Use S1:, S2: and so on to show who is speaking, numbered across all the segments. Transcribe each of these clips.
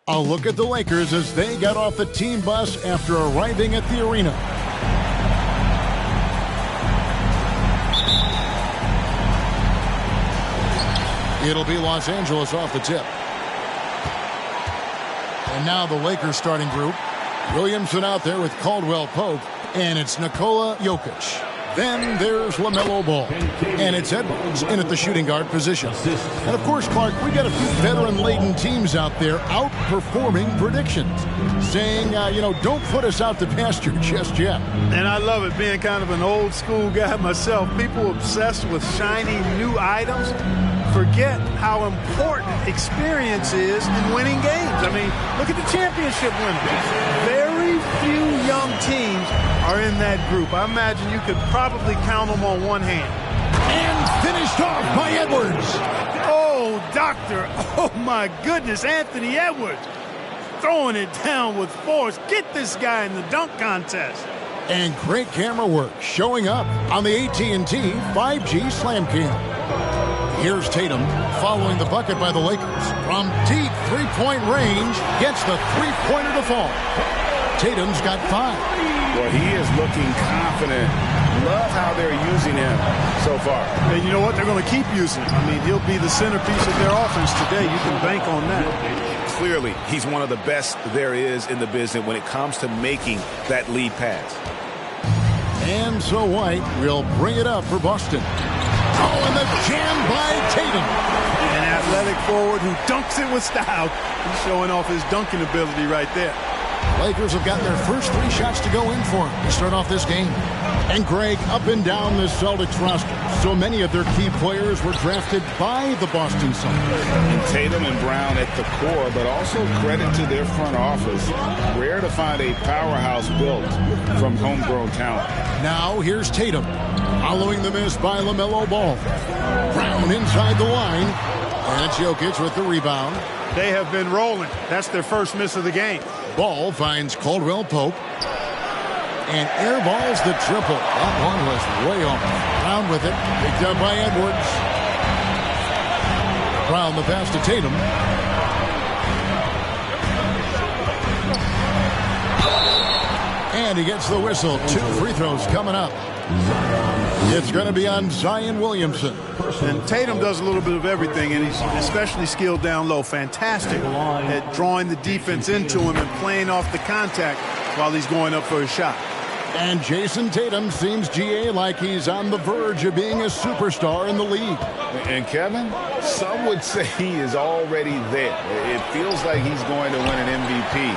S1: A look at the Lakers as they got off the team bus after arriving at the arena. It'll be Los Angeles off the tip. And now the Lakers starting group. Williamson out there with Caldwell Pope. And it's Nikola Jokic. Then there's LaMelo Ball. And it's Edwards in at the shooting guard position. And of course, Clark, we got a few veteran-laden teams out there outperforming predictions. Saying, don't put us out to pasture just yet.
S2: And I love it, being kind of an old school guy myself. People obsessed with shiny new items forget how important experience is in winning games. I mean, look at the championship winners. Very few young teams are in that group. I imagine you could probably count them on one hand.
S1: And finished off by Edwards.
S2: Oh, doctor. Oh, my goodness, Anthony Edwards. Throwing it down with force. Get this guy in the dunk contest.
S1: And great camera work showing up on the AT&T 5G Slam Cam. Here's Tatum following the bucket by the Lakers. From deep three-point range, gets the three-pointer to fall. Tatum's got 5.
S3: Well, he is looking confident. Love how they're using him so far.
S2: And you know what? They're going to keep using him. I mean, he'll be the centerpiece of their offense today. You can bank on that.
S3: Clearly, he's one of the best there is in the business when it comes to making that lead pass.
S1: And so White will bring it up for Boston. Oh, and the jam by Tatum.
S2: An athletic forward who dunks it with style. He's showing off his dunking ability right there.
S1: Lakers have gotten their first 3 shots to go in for him to start off this game. And Greg, up and down the Celtics roster, so many of their key players were drafted by the Boston Celtics.
S3: And Tatum and Brown at the core, but also credit to their front office. Rare to find a powerhouse built from homegrown talent.
S1: Now here's Tatum, following the miss by LaMelo Ball. Brown inside the line, and it's Jokic with the rebound.
S2: They have been rolling. That's their first miss of the game.
S1: Ball finds Caldwell Pope. And airballs the triple. That one was way off. Brown with it. Picked up by Edwards. Brown the pass to Tatum. And he gets the whistle. 2 free throws coming up. It's going to be on Zion Williamson.
S2: And Tatum does a little bit of everything, and he's especially skilled down low. Fantastic at drawing the defense into him and playing off the contact while he's going up for a shot.
S1: And Jason Tatum seems, GA, like he's on the verge of being a superstar in the league.
S3: And Kevin, some would say he is already there. It feels like he's going to win an MVP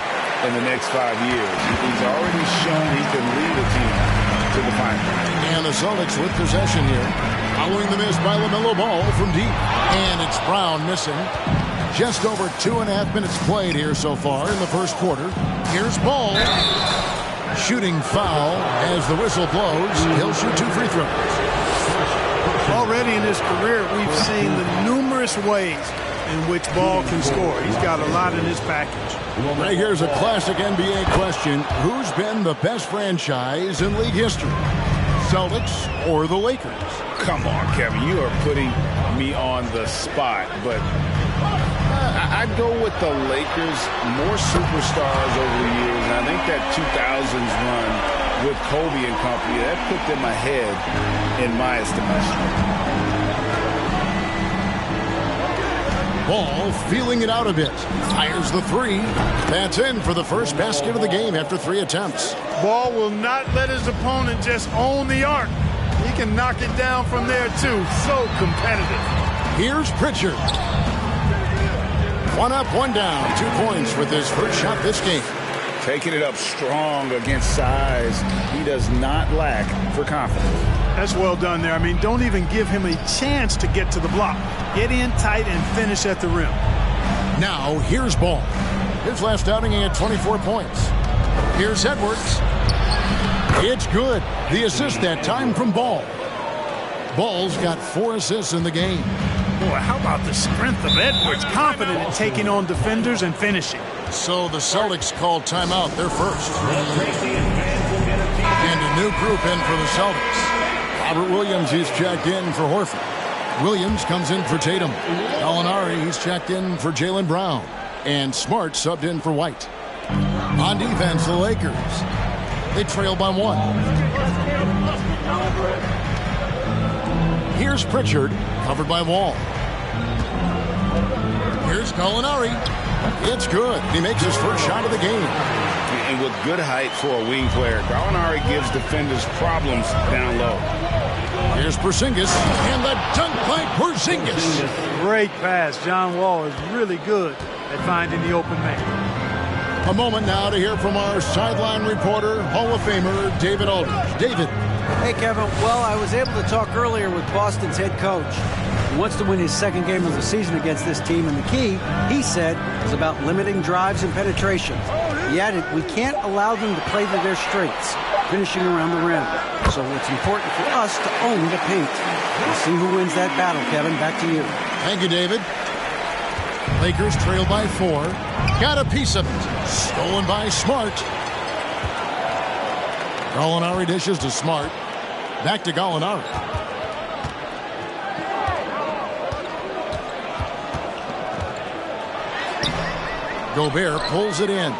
S3: in the next 5 years. He's already shown he can lead a team to the final.
S1: And the Celtics with possession here. Following the miss by LaMelo Ball from deep. And it's Brown missing. Just over 2.5 minutes played here so far in the first quarter. Here's Ball. Shooting foul as the whistle blows. He'll shoot 2 free throws.
S2: Already in his career, we've seen the numerous ways in which Ball can score. He's got a lot in his package.
S1: Right, here's a classic NBA question. Who's been the best franchise in league history? Celtics or the Lakers?
S3: Come on, Kevin. You are putting me on the spot, but I'd go with the Lakers. More superstars over the years. And I think that 2000s run with Kobe and company, that put them ahead in my estimation.
S1: Ball feeling it out a bit. Fires the 3. That's in for the first basket of the game after 3 attempts.
S2: Ball will not let his opponent just own the arc. He can knock it down from there, too. So competitive.
S1: Here's Pritchard. 1 up, 1 down. 2 points with his first shot this game.
S3: Taking it up strong against size. He does not lack for confidence.
S2: That's well done there. I mean, don't even give him a chance to get to the block. Get in tight and finish at the rim.
S1: Now, here's Ball. His last outing, he had 24 points. Here's Edwards. It's good. The assist that time from Ball. Ball's got 4 assists in the game.
S2: Boy, how about the strength of Edwards? Confident in taking on defenders and finishing.
S1: So the Celtics called timeout. They're first. And a new group in for the Celtics. Robert Williams, he's checked in for Horford. Williams comes in for Tatum. Gallinari, he's checked in for Jaylen Brown. And Smart subbed in for White. On defense, the Lakers. They trail by 1. Here's Pritchard, covered by Wall. Here's Gallinari. It's good. He makes his first shot of the game.
S3: And with good height for a wing player, Gallinari gives defenders problems down low.
S1: Here's Porzingis, and the dunk by Porzingis.
S2: Great pass. John Wall is really good at finding the open man.
S1: A moment now to hear from our sideline reporter, Hall of Famer David Aldridge. David.
S4: Hey, Kevin. Well, I was able to talk earlier with Boston's head coach. He wants to win his second game of the season against this team, and the key, he said, is about limiting drives and penetration. He added, we can't allow them to play to their strengths, finishing around the rim. So it's important for us to own the paint. We'll see who wins that battle, Kevin. Back to you.
S1: Thank you, David. Lakers trail by 4. Got a piece of it. Stolen by Smart. Gallinari dishes to Smart. Back to Gallinari. Gobert pulls it in.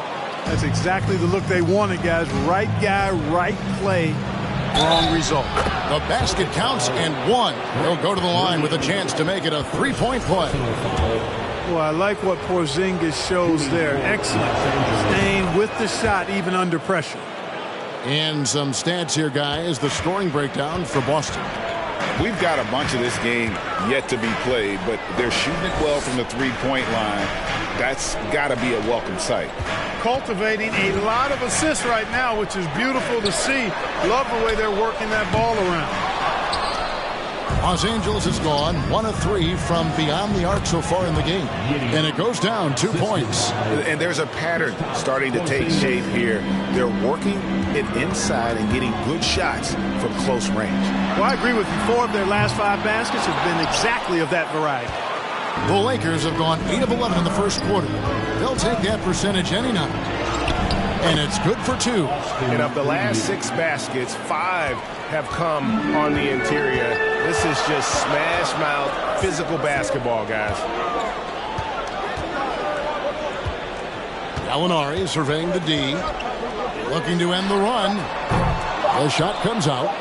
S2: That's exactly the look they wanted, guys. Right guy, right play, wrong result.
S1: The basket counts and 1. He'll go to the line with a chance to make it a 3-point play.
S2: Well, I like what Porzingis shows there. Excellent. Staying with the shot even under pressure.
S1: And some stats here, guys. The scoring breakdown for Boston.
S3: We've got a bunch of this game yet to be played, but they're shooting it well from the three-point line. That's got to be a welcome sight.
S2: Cultivating a lot of assists right now, which is beautiful to see. Love the way they're working that ball around.
S1: Los Angeles has gone 1 of 3 from beyond the arc so far in the game. And it goes down 2 points.
S3: And there's a pattern starting to take shape here. They're working it inside and getting good shots from close range.
S2: Well, I agree with you. 4 of their last 5 baskets have been exactly of that variety.
S1: The Lakers have gone 8 of 11 in the first quarter. They'll take that percentage any night. And it's good for 2.
S5: And of the last 6 baskets, 5 have come on the interior. This is just smash mouth physical basketball, guys.
S1: Gallinari surveying the D. Looking to end the run. The shot comes out.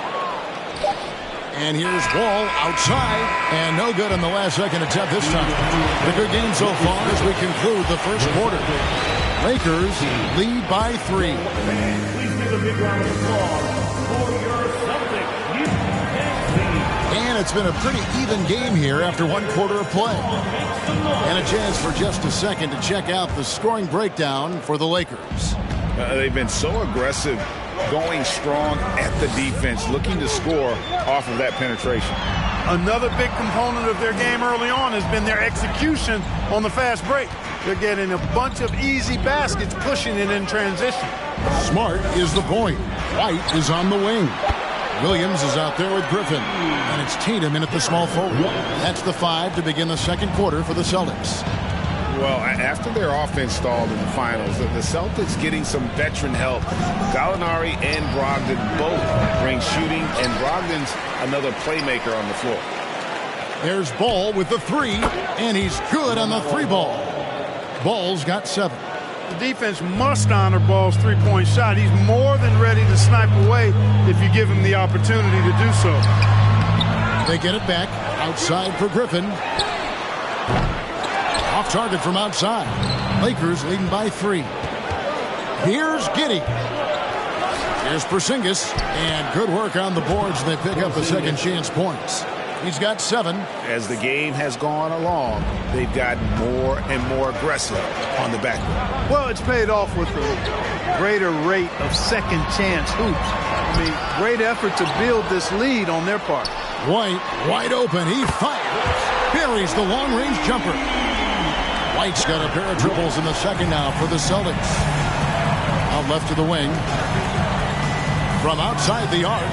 S1: And here's Wall outside. And no good on the last second attempt this time. The good game so far as we conclude the first quarter. Lakers lead by 3.
S6: Please give a big round of applause for your Celtics.
S1: And it's been a pretty even game here after 1 quarter of play. And a chance for just a second to check out the scoring breakdown for the Lakers.
S3: They've been so aggressive, going strong at the defense, looking to score off of that penetration.
S2: Another big component of their game early on has been their execution on the fast break. They're getting a bunch of easy baskets, pushing it in transition.
S1: Smart is the point. White is on the wing. Williams is out there with Griffin. And it's Tatum in at the small forward. That's the 5 to begin the second quarter for the Celtics.
S3: Well, after their offense stalled in the finals, the Celtics getting some veteran help. Gallinari and Brogdon both bring shooting, and Brogdon's another playmaker on the floor.
S1: There's Ball with the 3, and he's good on the 3-ball. Ball's got 7.
S2: The defense must honor Ball's three-point shot. He's more than ready to snipe away if you give him the opportunity to do so.
S1: They get it back outside for Griffin. Off target from outside. Lakers leading by 3. Here's Giddey. Here's Porzingis. And good work on the boards. They pick up the second chance points. He's got 7.
S3: As the game has gone along, they've gotten more and more aggressive on the backboard.
S2: Well, it's paid off with a greater rate of second chance hoops. I mean, great effort to build this lead on their part.
S1: White wide open. He fires. Buries the long-range jumper. White's got a pair of triples in the second now for the Celtics. Out left to the wing. From outside the arc.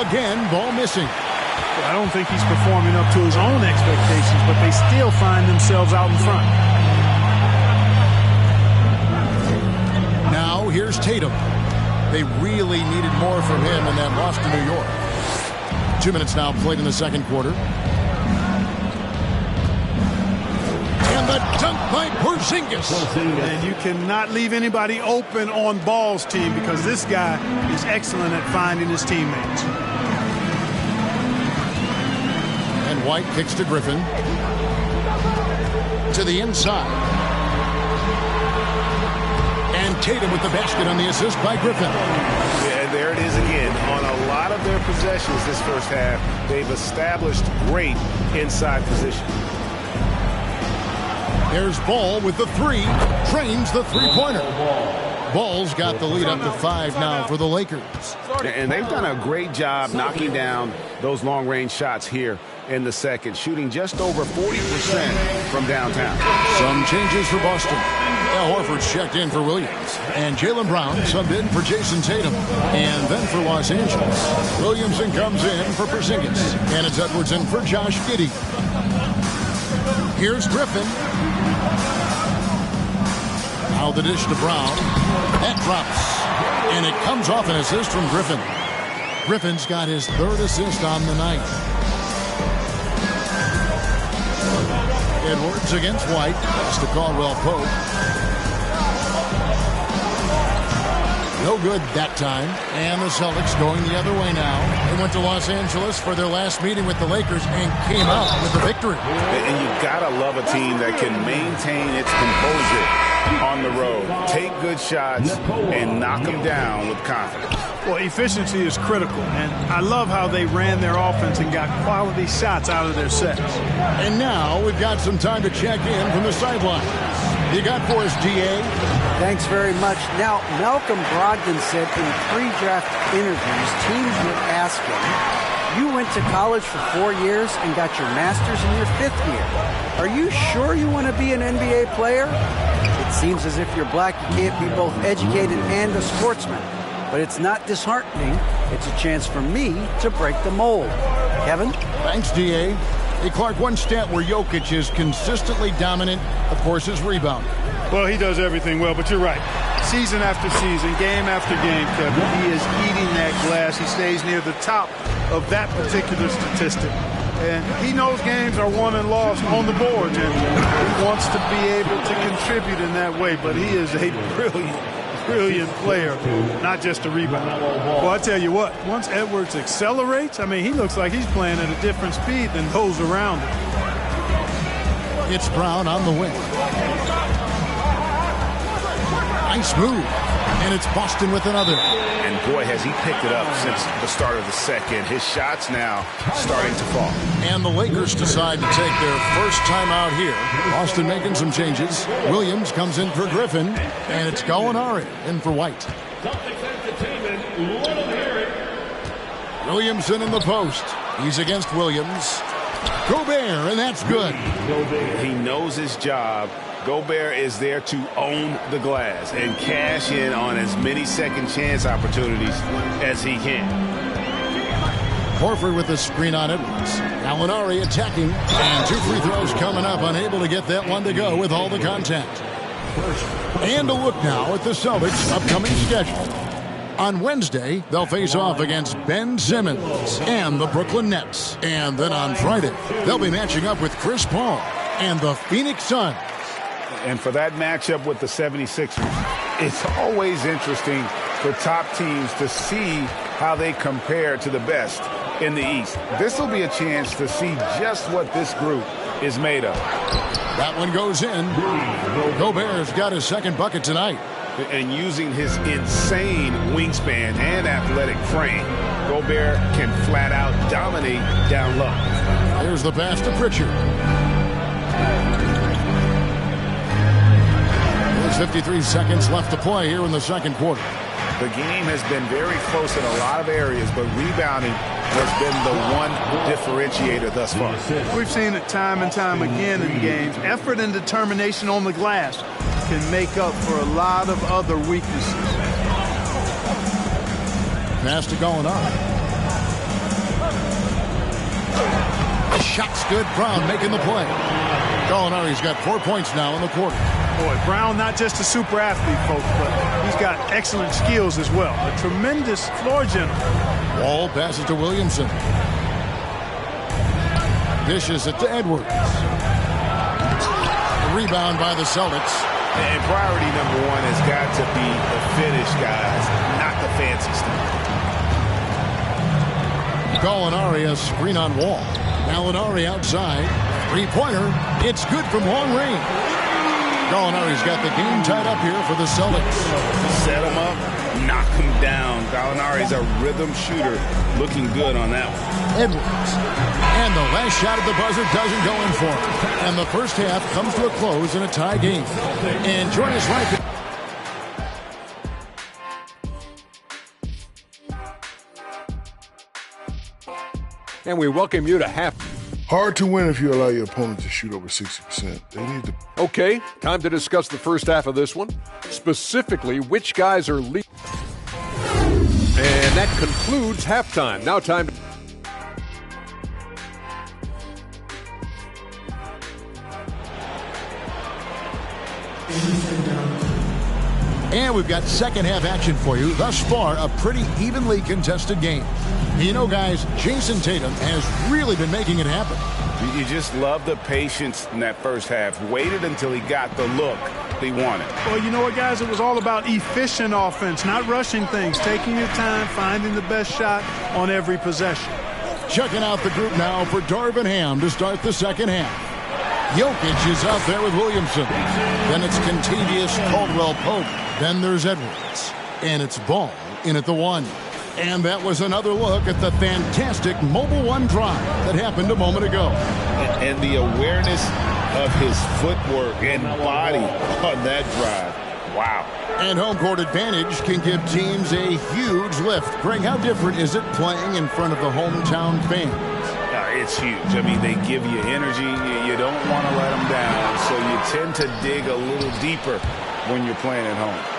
S1: Again, ball missing.
S2: I don't think he's performing up to his own expectations, but they still find themselves out in front.
S1: Now here's Tatum. They really needed more from him in that loss to New York. 2 minutes now played in the second quarter. And And the dunk by Porzingis.
S2: And you cannot leave anybody open on Ball's team because this guy is excellent at finding his teammates.
S1: And White kicks to Griffin. To the inside. And Tatum with the basket on the assist by Griffin.
S3: Yeah, there it is again. On a lot of their possessions this first half, they've established great inside position.
S1: There's Ball with the three. Trains the three-pointer. Ball's got the lead up to 5 now for the Lakers.
S3: And they've done a great job knocking down those long-range shots here in the second, shooting just over 40% from downtown.
S1: Some changes for Boston. Al Horford's checked in for Williams. And Jaylen Brown subbed in for Jason Tatum. And then for Los Angeles, Williamson comes in for Porzingis. And it's Edwards in for Josh Giddey. Here's Griffin. Now the dish to Brown. That drops. And it comes off an assist from Griffin. Griffin's got his 3rd assist on the night. Edwards against White. That's to Caldwell Pope. No good that time. And the Celtics going the other way now. They went to Los Angeles for their last meeting with the Lakers and came out with the victory.
S3: And you've got to love a team that can maintain its composure on the road. Take good shots and knock them down with confidence.
S2: Well, efficiency is critical, and I love how they ran their offense and got quality shots out of their sets.
S1: And now we've got some time to check in from the sidelines. You got for us, DA?
S4: Thanks very much. Now, Malcolm Brogdon said in pre-draft interviews, teams would ask him, you went to college for 4 years and got your master's in your 5th year. Are you sure you want to be an NBA player? It seems as if you're black, you can't be both educated and a sportsman. But it's not disheartening. It's a chance for me to break the mold. Kevin?
S1: Thanks, DA. Hey, Clark, one stat where Jokic is consistently dominant, of course, is rebounding.
S2: Well, he does everything well, but you're right. Season after season, game after game, Kevin, he is eating that glass. He stays near the top of that particular statistic. And he knows games are won and lost on the board, and he wants to be able to contribute in that way. But he is a brilliant player, not just a rebounder. Well, I tell you what, once Edwards accelerates, I mean, he looks like he's playing at a different speed than those around him.
S1: It's Brown on the wing. Nice move. And it's Boston with another.
S3: And boy, has he picked it up since the start of the second. His shots now starting to fall.
S1: And the Lakers decide to take their first time out here. Boston making some changes. Williams comes in for Griffin. And it's Gallinari in for White. Williamson in the post. He's against Williams. Gobert, and that's good.
S3: He knows his job. Gobert is there to own the glass and cash in on as many second chance opportunities as he can.
S1: Horford with the screen on Edwards. Gallinari attacking. And 2 free throws coming up. Unable to get that one to go with all the contact. And a look now at the Celtics' upcoming schedule. On Wednesday, they'll face off against Ben Simmons and the Brooklyn Nets. And then on Friday, they'll be matching up with Chris Paul and the Phoenix Suns.
S3: And for that matchup with the 76ers, it's always interesting for top teams to see how they compare to the best in the East. This will be a chance to see just what this group is made of.
S1: That one goes in. Gobert's got his second bucket tonight.
S3: And using his insane wingspan and athletic frame, Gobert can flat out dominate down low.
S1: Here's the pass to Pritchard. There's 53 seconds left to play here in the second quarter.
S3: The game has been very close in a lot of areas, but rebounding has been the one differentiator thus far.
S2: We've seen it time and time again in games. Effort and determination on the glass can make up for a lot of other weaknesses.
S1: Pass to Gallinari. The shot's good. Brown making the play. Gallinari's got 4 points now in the quarter.
S2: Boy, Brown not just a super athlete, folks, but he's got excellent skills as well. A tremendous floor general.
S1: Wall passes to Williamson. Dishes it to Edwards. The rebound by the Celtics.
S3: And priority number one has got to be the finish, guys, not the fancy stuff.
S1: Gallinari, a screen on Wall. Gallinari outside. Three-pointer. It's good from long range. Gallinari's got the game tied up here for the Celtics.
S3: Set him up, knock him down. Gallinari's a rhythm shooter. Looking good on that one.
S1: Edwards. And the last shot at the buzzer doesn't go in for him. And the first half comes to a close in a tie game. And join us right.
S7: And we welcome you to half.
S8: Hard to win if you allow your opponent to shoot over 60%. They need to.
S7: Okay, time to discuss the first half of this one. Specifically, which guys are leading. And that concludes halftime. Now time to.
S1: And we've got second half action for you. Thus far, a pretty evenly contested game. You know, guys, Jason Tatum has really been making it happen.
S3: You just love the patience in that first half. Waited until he got the look he wanted.
S2: Well, you know what, guys? It was all about efficient offense, not rushing things, taking your time, finding the best shot on every possession.
S1: Checking out the group now for Darvin Ham to start the second half. Jokic is out there with Williamson. Then it's Kentavious Caldwell-Pope. Then there's Edwards. And it's Ball in at the one. And that was another look at the fantastic Mobile One drive that happened a moment ago.
S3: And the awareness of his footwork and body on that drive. Wow.
S1: And home court advantage can give teams a huge lift. Greg, how different is it playing in front of the hometown fans?
S3: It's huge. I mean, they give you energy. You don't want to let them down. So you tend to dig a little deeper when you're playing at home.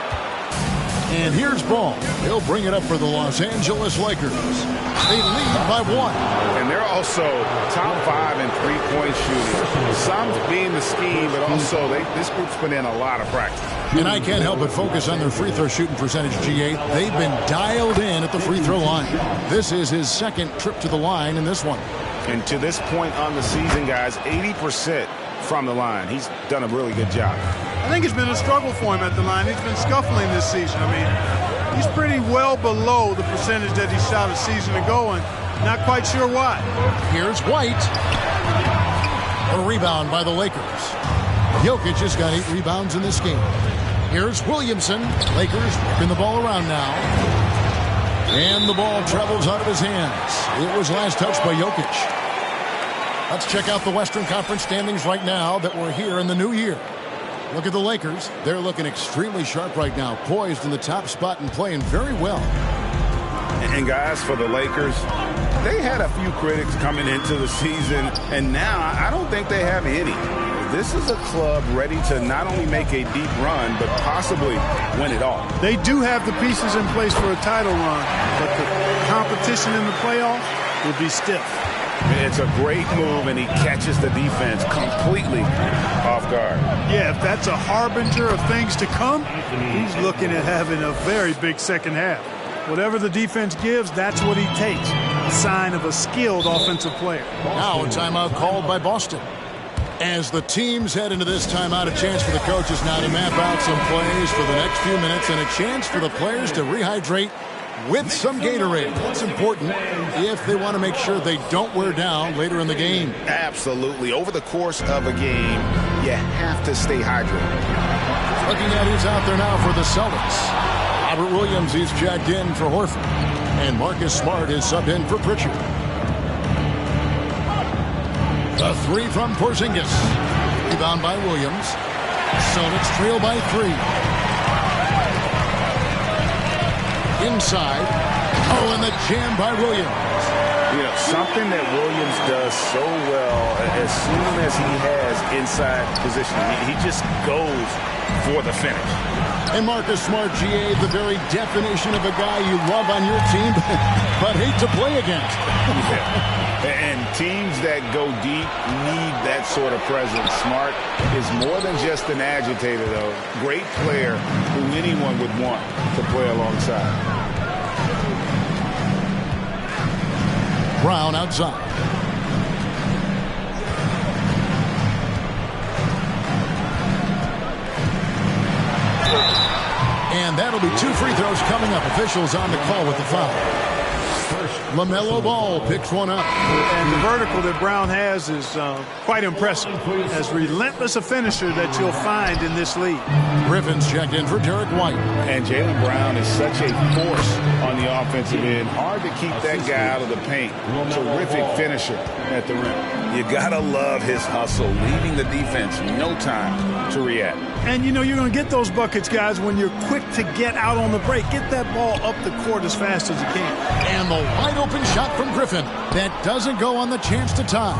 S1: And here's Ball. He'll bring it up for the Los Angeles Lakers. They lead by one.
S3: And they're also top 5 in three-point shooting. Some being the scheme, but also this group's put in a lot of practice.
S1: And I can't help but focus on their free throw shooting percentage, G8. They've been dialed in at the free throw line. This is his second trip to the line in this one.
S3: And to this point on the season, guys, 80% from the line. He's done a really good job.
S2: I think it's been a struggle for him at the line. He's been scuffling this season. I mean, he's pretty well below the percentage that he shot a season ago, and not quite sure why.
S1: Here's White. A rebound by the Lakers. Jokic has got 8 rebounds in this game. Here's Williamson. Lakers whipping the ball around now. And the ball travels out of his hands. It was last touched by Jokic. Let's check out the Western Conference standings right now that we're here in the new year. Look at the Lakers. They're looking extremely sharp right now, poised in the top spot and playing very well.
S3: And guys, for the Lakers, they had a few critics coming into the season, and now I don't think they have any. This is a club ready to not only make a deep run, but possibly win it all.
S2: They do have the pieces in place for a title run, but the competition in the playoffs will be stiff.
S3: It's a great move, and he catches the defense completely off guard.
S2: Yeah, if that's a harbinger of things to come, he's looking at having a very big second half. Whatever the defense gives, that's what he takes. A sign of a skilled offensive player.
S1: Now a timeout called by Boston. As the teams head into this timeout, a chance for the coaches now to map out some plays for the next few minutes and a chance for the players to rehydrate with some Gatorade. That's important if they want to make sure they don't wear down later in the game.
S3: Absolutely. Over the course of a game, you have to stay hydrated.
S1: Looking at who's out there now for the Celtics. Robert Williams, he's jacked in for Horford. And Marcus Smart is subbed in for Pritchard. The three from Porzingis. Rebound by Williams. Celtics trail by 3. Inside. Oh, and the jam by Williams.
S3: You know, something that Williams does so well, as soon as he has inside position, he just goes for the finish.
S1: And Marcus Smart, GA, the very definition of a guy you love on your team, but hate to play against.
S3: Yeah. And teams that go deep need that sort of presence. Smart is more than just an agitator, though. Great player who anyone would want to play alongside.
S1: Brown outside. And that'll be 2 free throws coming up. Officials on the call with the foul. LaMelo Ball picks one up.
S2: And the vertical that Brown has is quite impressive. As relentless a finisher that you'll find in this league.
S1: Griffin's checked in for Derek White.
S3: And Jaylen Brown is such a force on the offensive end. Hard to keep that guy out of the paint. Terrific finisher at the rim. You got to love his hustle, leaving the defense no time to react.
S2: And, you know, you're going to get those buckets, guys, when you're quick to get out on the break. Get that ball up the court as fast as you can.
S1: And the wide-open shot from Griffin. That doesn't go on the chance to tie.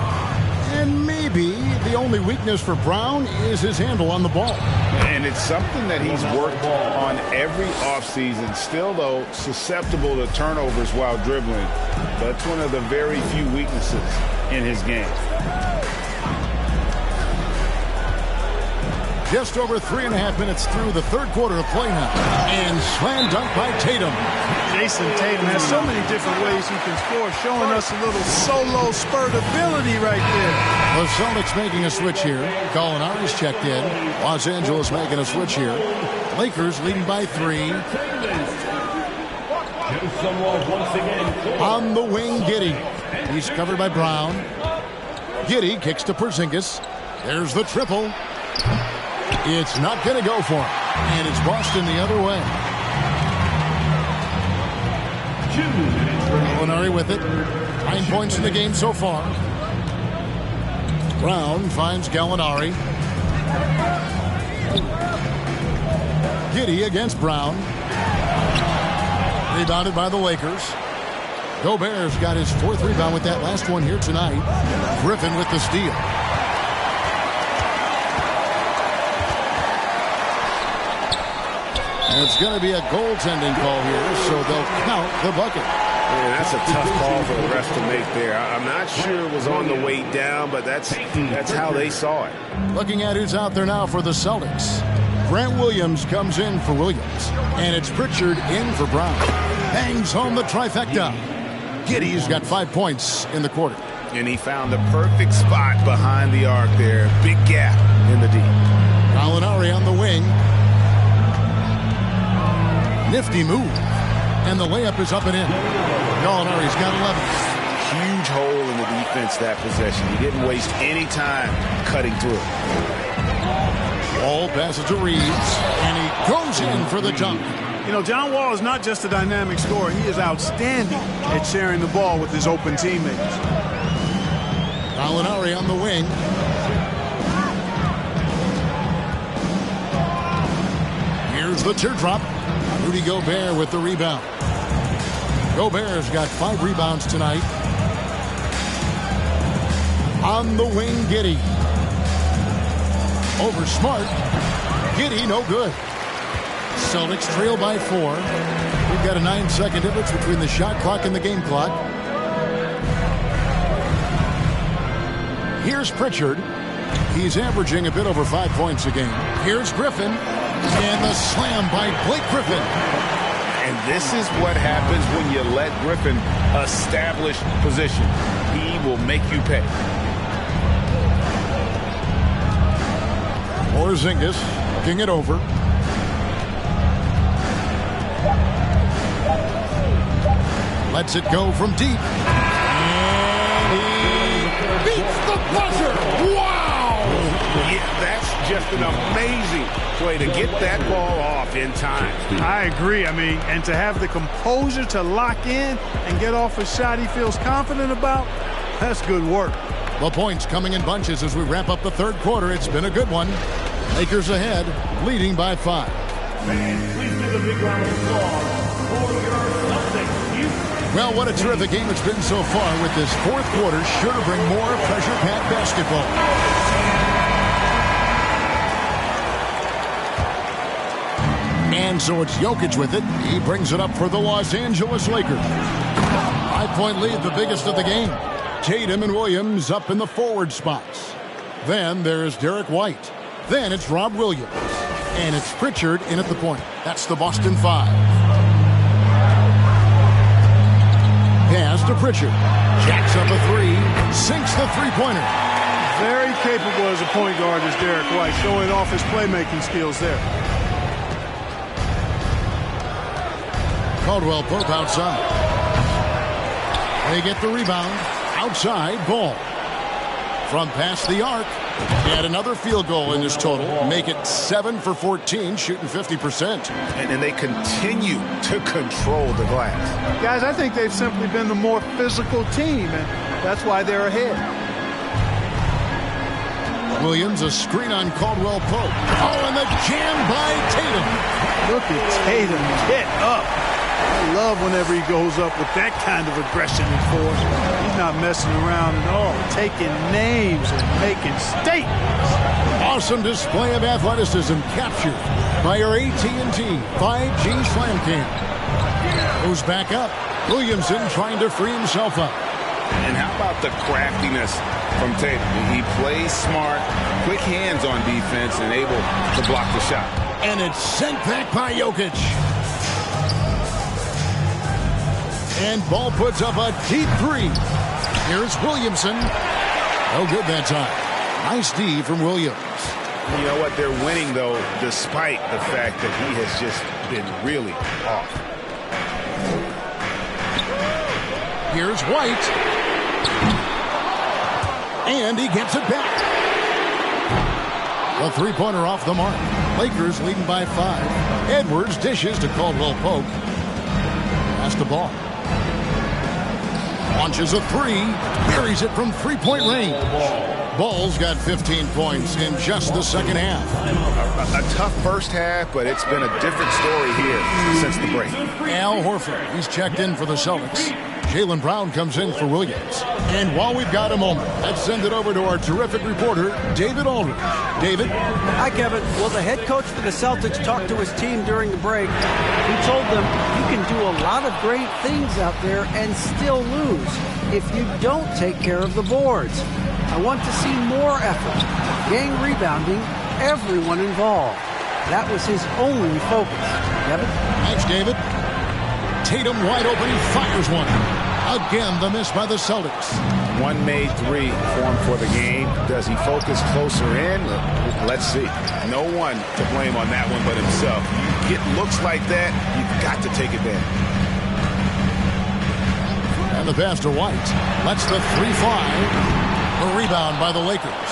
S1: And maybe the only weakness for Brown is his handle on the ball.
S3: And it's something that he's worked on every offseason. Still, though, susceptible to turnovers while dribbling. That's one of the very few weaknesses in his game.
S1: Just over 3.5 minutes through the third quarter of play now. And slam dunk by Tatum.
S2: Jason Tatum has so many different ways he can score, showing us a little solo spurt ability right there.
S1: The Celtics making a switch here. Gallinari's checked in. Los Angeles making a switch here. Lakers leading by 3. On the wing, Giddey. He's covered by Brown. Giddey kicks to Porzingis. There's the triple. It's not going to go for him. And it's Boston the other way. Gallinari with it. 9 points in the game so far. Brown finds Gallinari. Giddey against Brown. Rebounded by the Lakers. Gobert's got his 4th rebound with that last one here tonight. Griffin with the steal. And it's going to be a goaltending call here, so they'll count the bucket.
S5: Man, that's a tough call for the refs to make there. I'm not sure it was on the way down, but that's how they saw it.
S1: Looking at who's out there now for the Celtics. Grant Williams comes in for Williams. And it's Pritchard in for Brown. Hangs home the trifecta. Giddey's got 5 points in the quarter.
S5: And he found the perfect spot behind the arc there. Big gap in the deep.
S1: Gallinari on the wing. Nifty move. And the layup is up and in. Gallinari's got 11.
S5: Huge hole in the defense that possession. He didn't waste any time cutting through it.
S1: Wall passes to Reeves. And he goes in for the dunk.
S2: You know, John Wall is not just a dynamic scorer. He is outstanding at sharing the ball with his open teammates.
S1: Gallinari on the wing. Here's the teardrop. Rudy Gobert with the rebound. Gobert's got 5 rebounds tonight. On the wing, Giddey. Over Smart. Giddey, no good. Celtics trail by 4. We've got a 9-second difference between the shot clock and the game clock. Here's Pritchard. He's averaging a bit over 5 points a game. Here's Griffin. And the slam by Blake Griffin.
S3: And this is what happens when you let Griffin establish position. He will make you pay.
S1: Porzingis looking it over. Lets it go from deep. And he beats the buzzer. Wow!
S5: Yeah, that's just an amazing play to get that ball off in time.
S2: I agree. I mean, and to have the composure to lock in and get off a shot he feels confident about, that's good work.
S1: The points coming in bunches as we wrap up the third quarter. It's been a good one. Lakers ahead, leading by 5.
S6: Fans, please give a big round of applause for your Celtics, Houston.
S1: Well, what a terrific game it's been so far with this fourth quarter. Sure to bring more pressure-packed basketball. And so it's Jokic with it. He brings it up for the Los Angeles Lakers. 5-point lead, the biggest of the game. Tatum and Williams up in the forward spots. Then there's Derek White. Then it's Rob Williams. And it's Pritchard in at the point. That's the Boston 5. Pass to Pritchard. Jacks up a 3. Sinks the three-pointer.
S2: Very capable as a point guard is Derek White, showing off his playmaking skills there.
S1: Caldwell Pope outside. They get the rebound. Outside, Ball. From past the arc. Add another field goal in this total. Make it 7 for 14, shooting 50%.
S3: And they continue to control the glass.
S2: Guys, I think they've simply been the more physical team, and that's why they're ahead.
S1: Williams, a screen on Caldwell Pope. Oh, and the jam by Tatum.
S2: Look at Tatum get up. I love whenever he goes up with that kind of aggression and force. He's not messing around at all, taking names and making statements.
S1: Awesome display of athleticism captured by our AT&T 5G Slam Cam. Goes back up. Williamson trying to free himself up.
S3: And how about the craftiness from Tatum? He plays smart, quick hands on defense, and able to block the shot.
S1: And it's sent back by Jokic. And Ball puts up a deep three. Here's Williamson. No good that time. Nice D from Williams.
S3: You know what? They're winning, though, despite the fact that he has just been really off.
S1: Here's White. And he gets it back. A three-pointer off the mark. Lakers leading by 5. Edwards dishes to Caldwell Pope. Pass the ball. Launches a three. Buries it from three-point range. Ball's got 15 points in just the second half.
S3: A tough first half, but it's been a different story here since the break.
S1: Al Horford, he's checked in for the Celtics. Jaylen Brown comes in for Williams. And while we've got a moment, let's send it over to our terrific reporter, David Aldridge. David?
S4: Hi, Kevin. Well, the head coach for the Celtics talked to his team during the break. He told them, you can do a lot of great things out there and still lose if you don't take care of the boards. I want to see more effort, gang rebounding, everyone involved. That was his only focus. Kevin?
S1: Thanks, David. Tatum wide open, he fires one. Again, the miss by the Celtics.
S3: One made three formed for the game. Does he focus closer in? Let's see. No one to blame on that one but himself. You get looks like that, you've got to take advantage.
S1: And the pass to White. Lets the three fly. A rebound by the Lakers.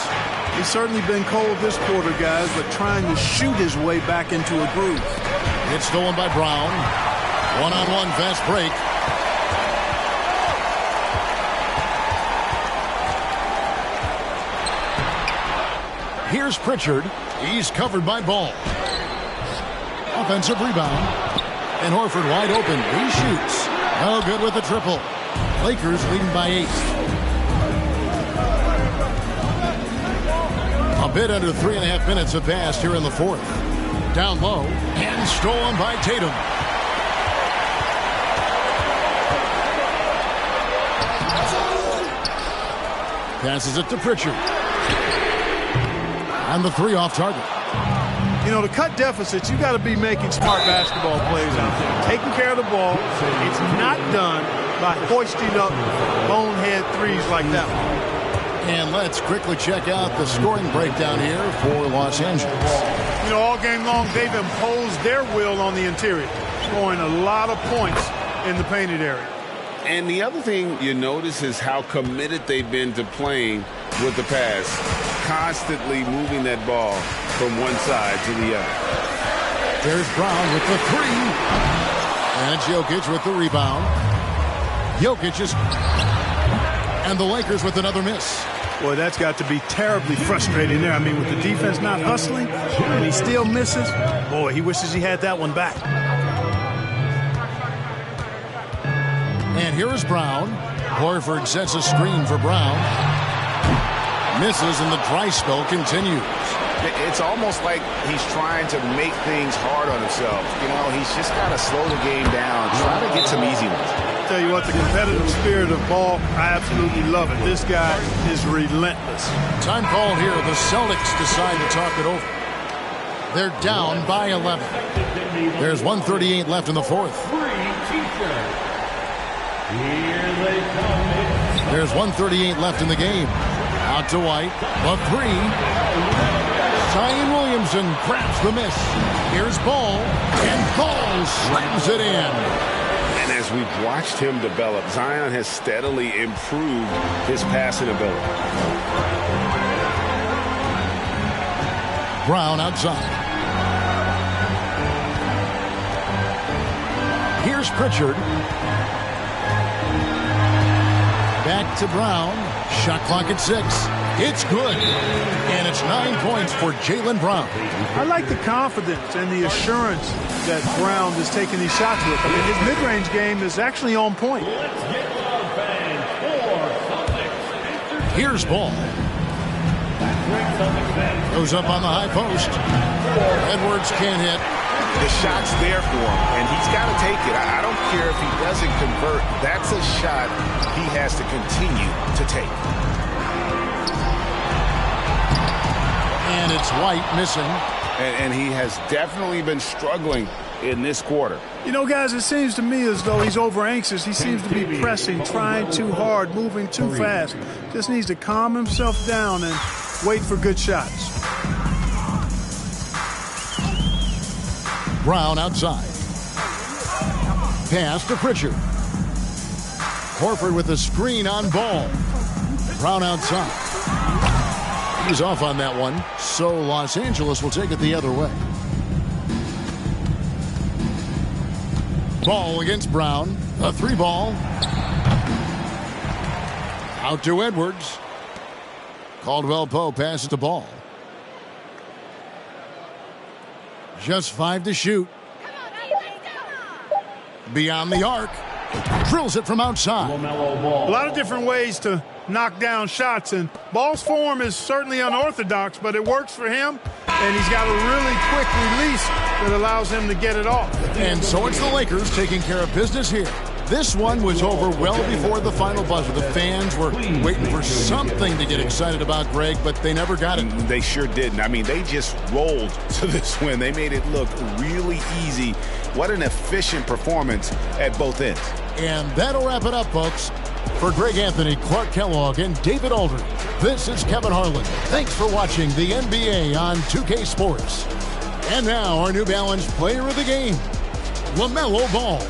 S2: He's certainly been cold this quarter, guys, but trying to shoot his way back into a groove.
S1: It's stolen by Brown. One-on-one fast break. Here's Pritchard. He's covered by Ball. Offensive rebound. And Horford wide open. He shoots. No good with the triple. Lakers leading by 8. A bit under 3.5 minutes have passed here in the fourth. Down low. And stolen by Tatum. Passes it to Pritchard. And the three off target.
S2: You know, to cut deficits, you got to be making smart basketball plays out there. Taking care of the ball. It's not done by hoisting up bonehead threes like that one.
S1: And let's quickly check out the scoring breakdown here for Los Angeles.
S2: You know, all game long, they've imposed their will on the interior, scoring a lot of points in the painted area.
S3: And the other thing you notice is how committed they've been to playing with the pass, constantly moving that ball from one side to the other.
S1: There's Brown with the three. And it's Jokic with the rebound. Jokic is... And the Lakers with another miss.
S2: Boy, that's got to be terribly frustrating there. I mean, with the defense not hustling, and he still misses. Boy, he wishes he had that one back.
S1: And here is Brown. Horford sets a screen for Brown. Misses, and the dry spell continues.
S3: It's almost like he's trying to make things hard on himself. You know, he's just got to slow the game down, try to get some easy ones.
S2: Tell you what, the competitive spirit of Ball, I absolutely love it. This guy is relentless.
S1: Time called here. The Celtics decide to talk it over. They're down by 11. There's 1:38 left in the fourth. There's 1:38 left in the game. Out to White. The three. Zion Williamson grabs the miss. Here's Ball. And Ball slams it in.
S3: as we've watched him develop, Zion has steadily improved his passing ability.
S1: Brown outside. Here's Pritchard. Back to Brown. Shot clock at 6. It's good. And it's 9 points for Jaylen Brown.
S2: I like the confidence and the assurance that Brown is taking these shots with. I mean, his mid-range game is actually on point.
S1: Here's Ball. Goes up on the high post. Edwards can't hit.
S3: The shot's there for him, and he's got to take it. I don't care if he doesn't convert. That's a shot he has to continue to take.
S1: And it's White missing.
S3: And he has definitely been struggling in this quarter.
S2: You know, guys, it seems to me as though he's over-anxious. He seems to be pressing, trying too hard, moving too fast. Just needs to calm himself down and wait for good shots.
S1: Brown outside. Pass to Pritchard. Horford with a screen on Ball. Brown outside. He's off on that one, so Los Angeles will take it the other way. Ball against Brown. A 3-ball. Out to Edwards. Caldwell Pope passes the ball. Just 5 to shoot. Beyond the arc. Drills it from outside.
S2: A lot of different ways to knock down shots, and Ball's form is certainly unorthodox, but it works for him, and he's got a really quick release that allows him to get it off.
S1: And so it's the Lakers taking care of business here. This one was over well before the final buzzer. The fans were waiting for something to get excited about, Greg, but they never got it.
S3: They sure didn't. I mean, they just rolled to this win. They made it look really easy. What an efficient performance at both ends.
S1: And that'll wrap it up, folks. For Greg Anthony, Clark Kellogg, and David Aldridge, this is Kevin Harlan. Thanks for watching the NBA on 2K Sports. And now, our New Balance player of the game, LaMelo Ball.